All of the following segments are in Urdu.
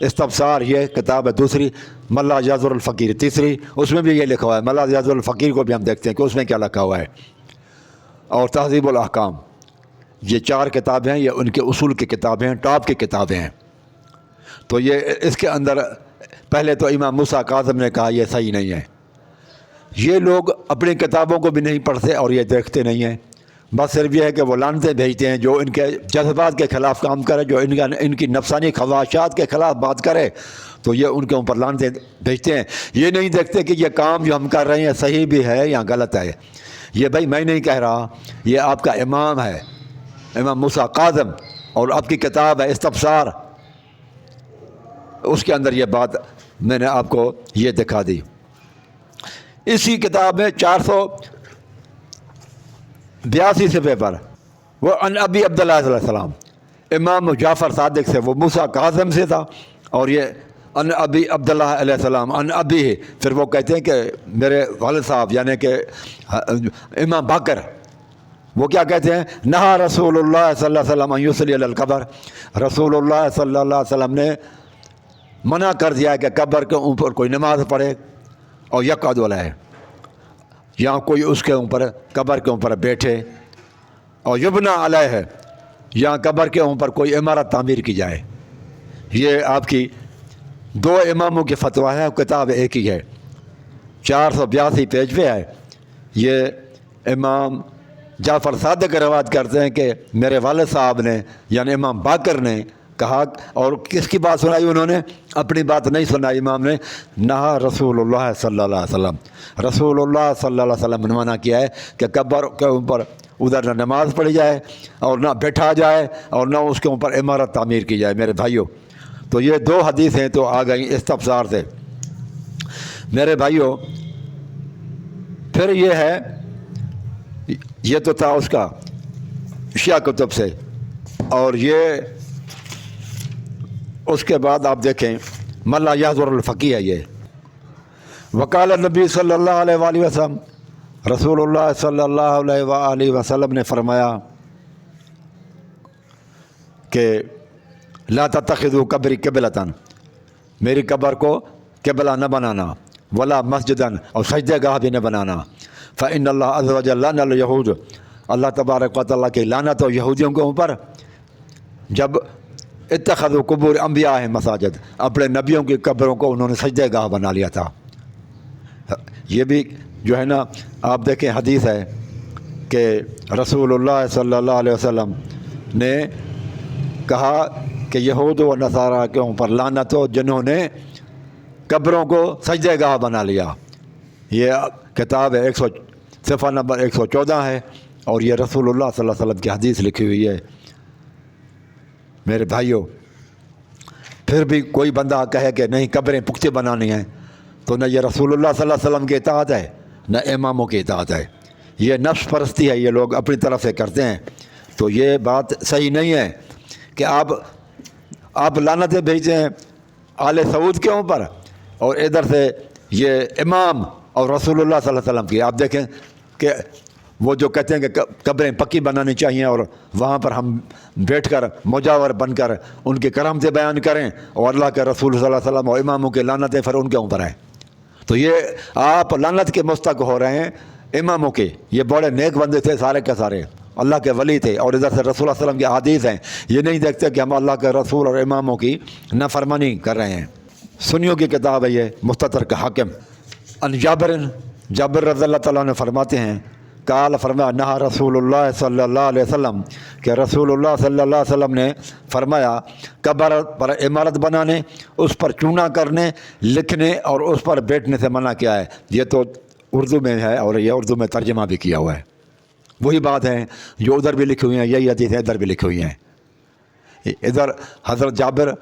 استبصار یہ کتاب ہے دوسری، ملا جازر الفقیر تیسری، اس میں بھی یہ لکھا ہوا ہے۔ ملا جازر الفقیر کو بھی ہم دیکھتے ہیں کہ اس میں کیا لکھا ہوا ہے، اور تہذیب الاحکام، یہ 4 کتابیں ہیں، یہ ان کے اصول کی کتابیں ہیں، ٹاپ کی کتابیں ہیں۔ تو یہ اس کے اندر پہلے تو امام موسیٰ کاظم نے کہا یہ صحیح نہیں ہے۔ یہ لوگ اپنی کتابوں کو بھی نہیں پڑھتے اور یہ دیکھتے نہیں ہیں، بس صرف یہ ہے کہ وہ لعنتیں بھیجتے ہیں، جو ان کے جذبات کے خلاف کام کرے، جو ان کی نفسانی خواہشات کے خلاف بات کرے تو یہ ان کے اوپر لعنتیں بھیجتے ہیں۔ یہ نہیں دیکھتے کہ یہ کام جو ہم کر رہے ہیں صحیح بھی ہے یا غلط ہے۔ یہ بھائی میں نہیں کہہ رہا، یہ آپ کا امام ہے، امام موسیٰ کاظم، اور آپ کی کتاب ہے استبصار، اس کے اندر یہ بات میں نے آپ کو یہ دکھا دی۔ اسی کتاب میں 482 صفحے پر وہ ان ابی عبداللہ علیہ السلام، امام جعفر صادق سے، وہ موسیٰ کاظم سے تھا، اور یہ ان ابی عبداللہ علیہ السلام ان ابی، پھر وہ کہتے ہیں کہ میرے والد صاحب یعنی کہ امام باقر، وہ کیا کہتے ہیں، نہا رسول اللہ صلی اللہ علیہ وسلم ان یصلی علی القبر، رسول اللہ صلی اللہ علیہ وسلم نے منع کر دیا کہ قبر کے اوپر کوئی نماز پڑھے، اور یقعد علیہ، یہاں کوئی اس کے اوپر قبر کے اوپر بیٹھے، اور یبنا علیہ ہے، یہاں قبر کے اوپر کوئی عمارت تعمیر کی جائے۔ یہ آپ کی 2 اماموں کی فتویٰ ہے، کتاب ایک ہی ہے، 482 پیج پہ ہے۔ یہ امام جعفر صادق روایت کرتے ہیں کہ میرے والد صاحب نے یعنی امام باقر نے کہا، اور کس کی بات سنائی انہوں نے؟ اپنی بات نہیں سنائی امام نے، نہا رسول اللہ صلی اللہ علیہ وسلم، رسول اللہ صلی اللہ علیہ وسلم نے منع کیا ہے کہ قبر کے اوپر ادھر نہ نماز پڑھی جائے اور نہ بیٹھا جائے اور نہ اس کے اوپر عمارت تعمیر کی جائے۔ میرے بھائیوں، تو یہ 2 حدیثیں تو آ گئیں استبصار سے۔ میرے بھائیوں، پھر یہ ہے، یہ تو تھا اس کا شیعہ کتب سے، اور یہ اس کے بعد آپ دیکھیں ملا یحضر الفقی ہے یہ، وقال نبی صلی اللہ علیہ وآلہ وسلم، رسول اللہ صلی اللہ علیہ وآلہ وسلم نے فرمایا کہ لا تتخذوا قبری قبلۃ، میری قبر کو قبلہ نہ بنانا، ولا مسجداً، اور سجدہ گاہ بھی نہ بنانا، فإن اللہ عز وجل لعن الیہود، اللہ تبارک و تعالیٰ کی لعنت ہو یہودیوں کے اوپر جب اتخذوا قبور انبیاء مساجد، اپنے نبیوں کی قبروں کو انہوں نے سجدہ گاہ بنا لیا تھا۔ یہ بھی جو ہے نا، آپ دیکھیں حدیث ہے کہ رسول اللہ صلی اللہ علیہ وسلم نے کہا کہ یہود و نصارہ کے اوپر لعنت ہو جنہوں نے قبروں کو سجدہ گاہ بنا لیا۔ یہ کتاب ہے صفحہ نمبر 114 ہے، اور یہ رسول اللہ صلی اللہ علیہ وسلم کی حدیث لکھی ہوئی ہے۔ میرے بھائیوں، پھر بھی کوئی بندہ کہے کہ نہیں قبریں پختہ بنانی ہیں، تو نہ یہ رسول اللہ صلی اللہ علیہ وسلم کی اطاعت ہے نہ اماموں کی اطاعت ہے، یہ نفس پرستی ہے، یہ لوگ اپنی طرف سے کرتے ہیں۔ تو یہ بات صحیح نہیں ہے کہ آپ لعنتیں بھیجتے ہیں آل سعود کے اوپر، اور ادھر سے یہ امام اور رسول اللہ صلی اللہ علیہ وسلم کی۔ آپ دیکھیں کہ وہ جو کہتے ہیں کہ قبریں پکی بنانی چاہیے اور وہاں پر ہم بیٹھ کر مجاور بن کر ان کی کرامتیں بیان کریں، اور اللہ کے رسول صلی اللہ علیہ وسلم اور اماموں کی لعنتیں پھر ان کے اوپر ہیں، تو یہ آپ لعنت کے مستحق ہو رہے ہیں اماموں کے۔ یہ بڑے نیک بندے تھے سارے کے سارے، اللہ کے ولی تھے، اور ادھر سے رسول اللہ صلی اللہ علیہ وسلم کی احادیث ہیں، یہ نہیں دیکھتے کہ ہم اللہ کے رسول اور اماموں کی نافرمانی کر رہے ہیں۔ سنیوں کی کتاب ہے یہ مستدرک کا حاکم، ان جابر رضی اللہ تعالیٰ نے فرماتے ہیں، قال فرمایا، نہا رسول اللہ صلی اللہ علیہ وسلم، کہ رسول اللہ صلی اللہ علیہ وسلم نے فرمایا قبر پر عمارت بنانے، اس پر چونا کرنے، لکھنے اور اس پر بیٹھنے سے منع کیا ہے۔ یہ تو اردو میں ہے اور یہ اردو میں ترجمہ بھی کیا ہوا ہے، وہی بات ہے جو ادھر بھی لکھی ہوئی ہیں، یہی حدیث ہے ادھر بھی لکھی ہوئی ہیں۔ ادھر حضرت جابر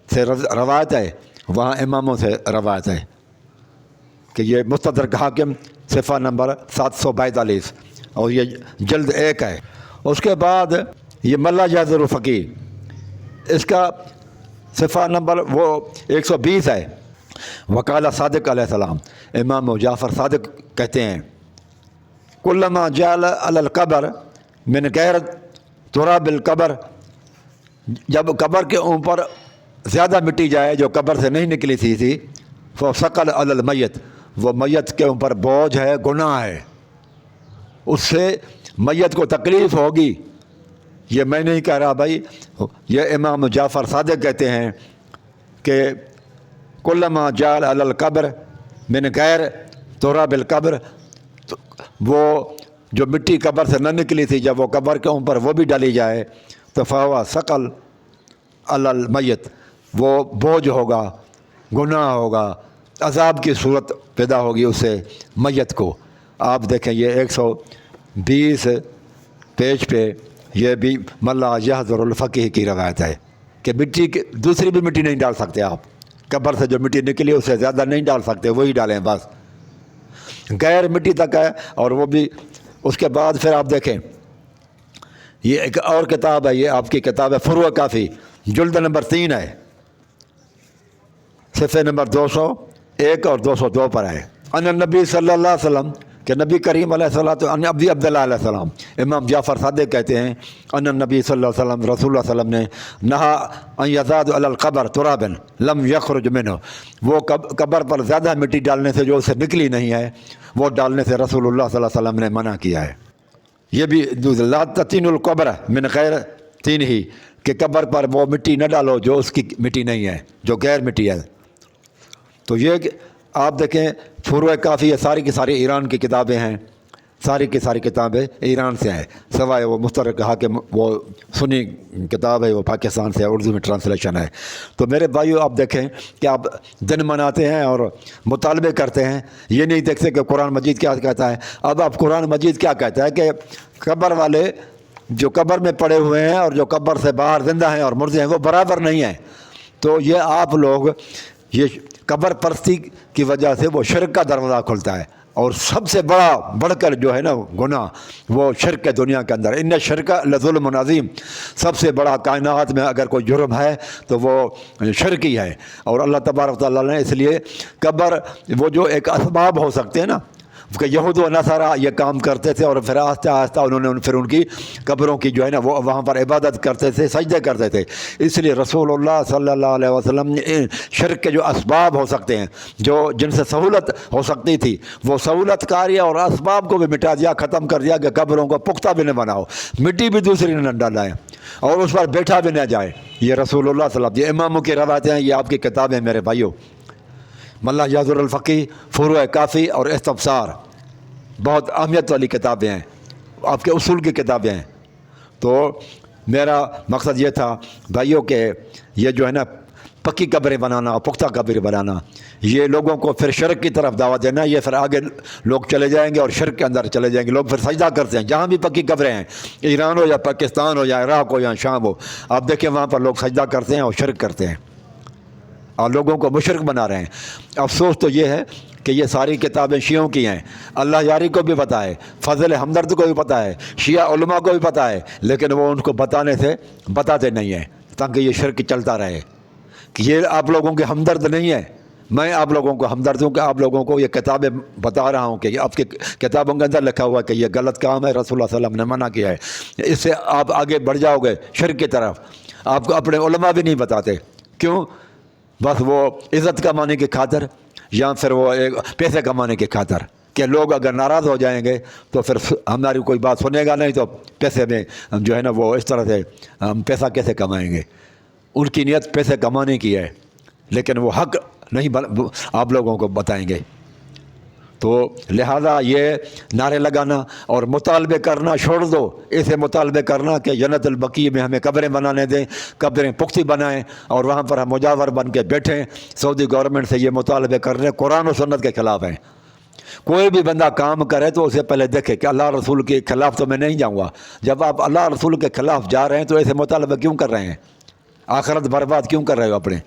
سے روایت ہے، وہاں اماموں سے روایت ہے کہ یہ مستدرک حاکم صفحہ نمبر 742 اور یہ جلد 1 ہے۔ اس کے بعد یہ ملا جازر الفقی، اس کا صفحہ نمبر وہ 120 ہے۔ وقال صادق علیہ السلام، امام جعفر صادق کہتے ہیں، کلما جعل علی القبر من غیر تراب القبر، جب قبر کے اوپر زیادہ مٹی جائے جو قبر سے نہیں نکلی تھی وہ ثقل علی المیت، وہ میت کے اوپر بوجھ ہے، گناہ ہے، اس سے میت کو تکلیف ہوگی۔ یہ میں نہیں کہہ رہا بھائی، یہ امام جعفر صادق کہتے ہیں کہ کلما جعل علی القبر من غیر تراب القبر، وہ جو مٹی قبر سے نہ نکلی تھی جب وہ قبر کے اوپر وہ بھی ڈالی جائے تو فہو ثقل علی المیت، وہ بوجھ ہوگا، گناہ ہوگا، عذاب کی صورت پیدا ہوگی اس سے میت کو۔ آپ دیکھیں یہ 120 پیج پہ یہ بھی ملا یحضر الفقیہ کی روایت ہے کہ مٹی دوسری بھی مٹی نہیں ڈال سکتے آپ، قبر سے جو مٹی نکلی اس سے زیادہ نہیں ڈال سکتے، وہی ڈالیں بس، غیر مٹی تک ہے۔ اور وہ بھی اس کے بعد پھر آپ دیکھیں یہ ایک اور کتاب ہے، یہ آپ کی کتاب ہے فروع کافی، جلد نمبر 3 ہے، صفحے نمبر 201 اور 202 پر ہے۔ ان النبی صلی اللہ علیہ وسلم کہ نبی کریم علیہ السلام، ابی عبداللہ علیہ السلام، امام جعفر صادق کہتے ہیں ان النبی صلی اللہ علیہ وسلم، رسول اللہ صلی اللہ علیہ وسلم نے نہا ان یزاد علی القبر ترابا لم یخرج منہ، وہ قبر پر زیادہ مٹی ڈالنے سے جو اسے نکلی نہیں ہے وہ ڈالنے سے رسول اللہ صلی اللہ علیہ وسلم نے منع کیا ہے۔ یہ بھی لا تطین القبر من غیر تین ہی، کہ قبر پر وہ مٹی نہ ڈالو جو اس کی مٹی نہیں ہے، جو غیر مٹی ہے۔ تو یہ آپ دیکھیں فروع کافی، یہ ساری کی ساری ایران کی کتابیں ہیں، ساری کی ساری کتابیں ایران سے ہیں، سوائے وہ مسترق حاکم وہ سنی کتاب ہے وہ پاکستان سے ہے، اردو میں ٹرانسلیشن ہے۔ تو میرے بھائیو آپ دیکھیں کہ آپ دن مناتے ہیں اور مطالبے کرتے ہیں، یہ نہیں دیکھتے کہ قرآن مجید کیا کہتا ہے۔ اب آپ قرآن مجید کیا کہتا ہے کہ قبر والے جو قبر میں پڑے ہوئے ہیں اور جو قبر سے باہر زندہ ہیں اور مردے ہیں وہ برابر نہیں ہیں۔ تو یہ آپ لوگ یہ قبر پرستی کی وجہ سے وہ شرک کا دروازہ کھلتا ہے، اور سب سے بڑھ کر جو ہے نا گناہ وہ شرک ہے دنیا کے اندر۔ ان شرک لظلم عظیم، سب سے بڑا کائنات میں اگر کوئی جرم ہے تو وہ شرک ہی ہے۔ اور اللہ تبارک تعالیٰ نے اس لیے قبر وہ جو ایک اسباب ہو سکتے ہیں نا، کہ یہود و نصارہ یہ کام کرتے تھے اور پھر آہستہ آہستہ انہوں نے پھر ان کی قبروں کی جو ہے نا وہ وہاں پر عبادت کرتے تھے، سجدے کرتے تھے۔ اس لیے رسول اللہ صلی اللہ علیہ وسلم نے شرک کے جو اسباب ہو سکتے ہیں، جن سے سہولت ہو سکتی تھی، وہ سہولت کاری اور اسباب کو بھی مٹا دیا، ختم کر دیا کہ قبروں کو پختہ بھی نہ بناؤ، مٹی بھی دوسری نہ ڈالائیں اور اس پر بیٹھا بھی نہ جائے۔ یہ رسول اللہ صلی اللہ علیہ وسلم، یہ اماموں کی روایتیں ہیں، یہ آپ کی کتابیں میرے بھائیوں، ملا یحضر الفقیہ، فروع کافی اور استبصار، بہت اہمیت والی کتابیں ہیں، آپ کے اصول کی کتابیں ہیں۔ تو میرا مقصد یہ تھا بھائیوں کہ یہ جو ہے نا پکی قبریں بنانا، پختہ قبریں بنانا، یہ لوگوں کو پھر شرک کی طرف دعوت دینا، یہ پھر آگے لوگ چلے جائیں گے اور شرک کے اندر چلے جائیں گے۔ لوگ پھر سجدہ کرتے ہیں جہاں بھی پکی قبریں ہیں، ایران ہو یا پاکستان ہو یا عراق ہو یا شام ہو، آپ دیکھیں وہاں پر لوگ سجدہ کرتے ہیں اور شرک کرتے ہیں اور لوگوں کو مشرک بنا رہے ہیں۔ افسوس تو یہ ہے کہ یہ ساری کتابیں شیعوں کی ہیں، اللہ یاری کو بھی پتہ ہے، فضل ہمدرد کو بھی پتہ ہے، شیعہ علماء کو بھی پتہ ہے، لیکن وہ ان کو بتانے سے بتاتے نہیں ہیں تاکہ یہ شرک چلتا رہے۔ کہ یہ آپ لوگوں کے ہمدرد نہیں ہے، میں آپ لوگوں کو ہمدرد ہوں کہ آپ لوگوں کو یہ کتابیں بتا رہا ہوں کہ آپ کی کتابوں کے اندر لکھا ہوا ہے کہ یہ غلط کام ہے، رسول اللہ صلی اللہ علیہ وسلم نے منع کیا ہے، اس سے آپ آگے بڑھ جاؤ گے شرک کی طرف۔ آپ کو اپنے علماء بھی نہیں بتاتے، کیوں؟ بس وہ عزت کمانے کی خاطر یا پھر وہ ایک پیسے کمانے کی خاطر، کہ لوگ اگر ناراض ہو جائیں گے تو پھر ہماری کوئی بات سنے گا نہیں، تو پیسے میں جو ہے نا وہ اس طرح سے ہم پیسہ کیسے کمائیں گے۔ ان کی نیت پیسے کمانے کی ہے، لیکن وہ حق نہیں آپ لوگوں کو بتائیں گے۔ تو لہذا یہ نعرے لگانا اور مطالبے کرنا چھوڑ دو، ایسے مطالبے کرنا کہ جنت البقیع میں ہمیں قبریں بنانے دیں، قبریں پختی بنائیں اور وہاں پر ہم مجاور بن کے بیٹھیں۔ سعودی گورنمنٹ سے یہ مطالبے کر رہے ہیں، قرآن و سنت کے خلاف ہیں۔ کوئی بھی بندہ کام کرے تو اسے پہلے دیکھے کہ اللہ رسول کے خلاف تو میں نہیں جاؤں گا۔ جب آپ اللہ رسول کے خلاف جا رہے ہیں تو ایسے مطالبے کیوں کر رہے ہیں؟ آخرت برباد کیوں کر رہے ہو اپنے؟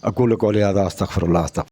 اقول قولی ھذا استغفر اللہ۔